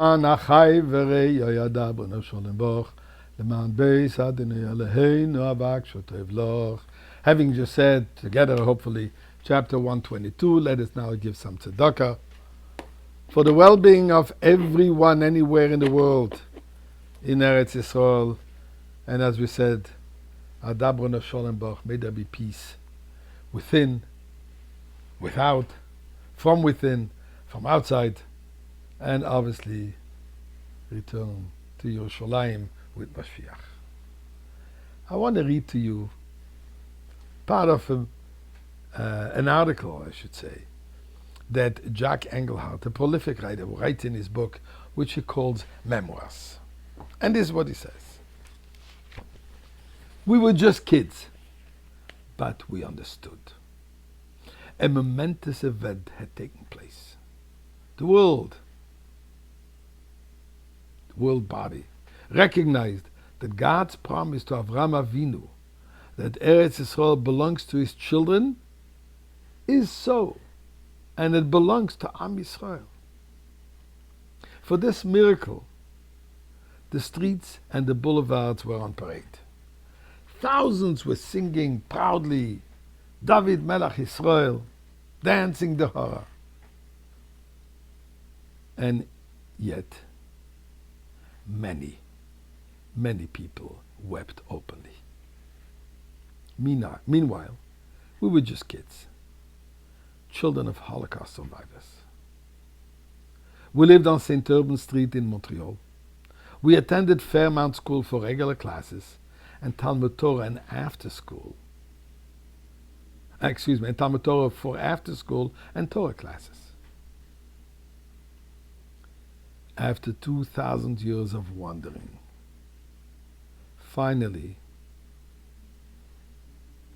Anachai v'rei yoyada b'no sholem boch leman beis adonai Eloheinu avak shotev loch. Having just said together, hopefully, chapter 122, let us now give some tzedakah for the well-being of everyone anywhere in the world in Eretz Yisroel. And as we said, Adabrono Sholem Boch, may there be peace within, without, from within, from outside, and obviously return to Yerushalayim with Mashiach. I want to read to you part of an article, I should say, that Jack Engelhardt, a prolific writer, writes in his book, which he calls Memoirs. And this is what he says. We were just kids, but we understood. A momentous event had taken place. The world body recognized that God's promise to Avraham Avinu that Eretz Yisroel belongs to his children is so, and it belongs to Am Yisrael. For this miracle, the streets and the boulevards were on parade. Thousands were singing proudly, David Melech Yisrael, dancing the Hora. And yet, many people wept openly. Meanwhile, we were just kids, children of Holocaust survivors. We lived on St. Urban Street in Montreal. We attended Fairmount School for regular classes and Talmud Torah and Talmud Torah for after school and Torah classes. After 2,000 years of wandering, finally,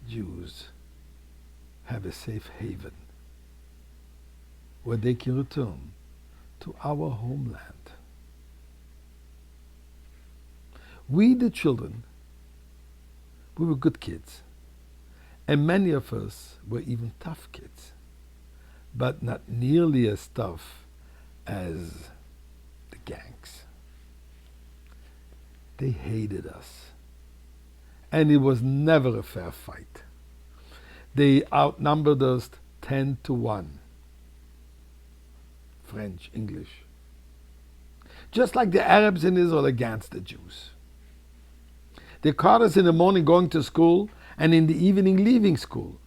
Jews have a safe haven where they can return to our homeland. We, the children, we were good kids, and many of us were even tough kids, but not nearly as tough as the gangs. They hated us, and it was never a fair fight. They outnumbered us 10-1. French, English. Just like the Arabs in Israel against the Jews. They caught us in the morning going to school and in the evening leaving school.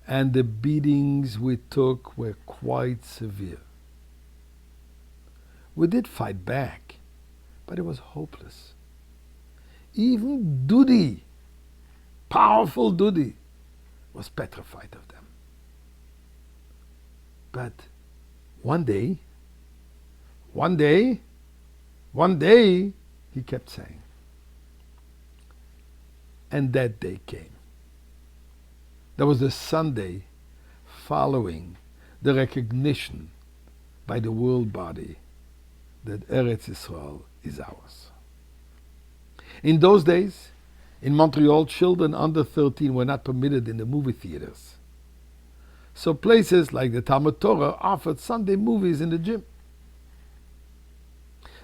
And the beatings we took were quite severe. We did fight back, but it was hopeless. Even Dudi, powerful Dudi, was petrified of them. But one day, he kept saying. And that day came. That was the Sunday following the recognition by the world body that Eretz Yisroel is ours. In those days, in Montreal, children under 13 were not permitted in the movie theaters. So places like the Talmud Torah offered Sunday movies in the gym.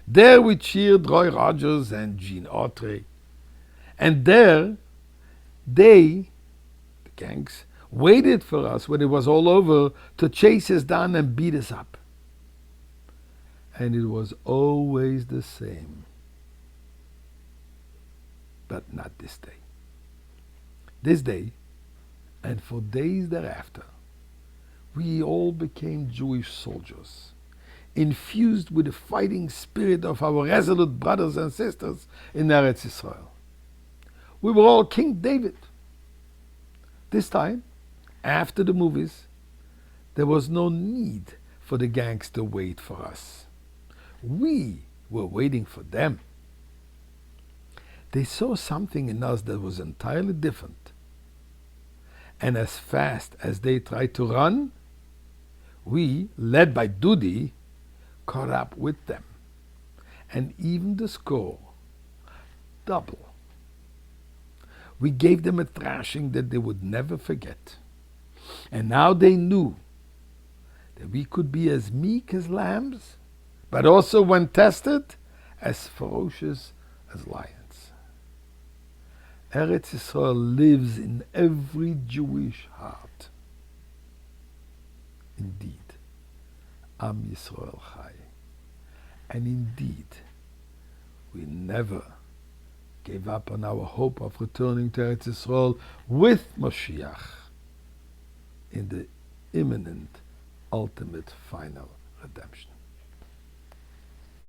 There we cheered Roy Rogers and Gene Autry. And there, the gangs, waited for us when it was all over to chase us down and beat us up. And it was always the same. But not this day. This day, and for days thereafter, we all became Jewish soldiers, infused with the fighting spirit of our resolute brothers and sisters in Eretz Yisroel. We were all King David. This time, after the movies, there was no need for the gangs to wait for us. We were waiting for them. They saw something in us that was entirely different. And as fast as they tried to run, we, led by Dudi, caught up with them. And even the score, double. We gave them a thrashing that they would never forget. And now they knew that we could be as meek as lambs, but also when tested, as ferocious as lions. Eretz Yisroel lives in every Jewish heart. Indeed, Am Yisrael Chai. And indeed, we never gave up on our hope of returning to Eretz Yisrael with Moshiach in the imminent, ultimate, final redemption.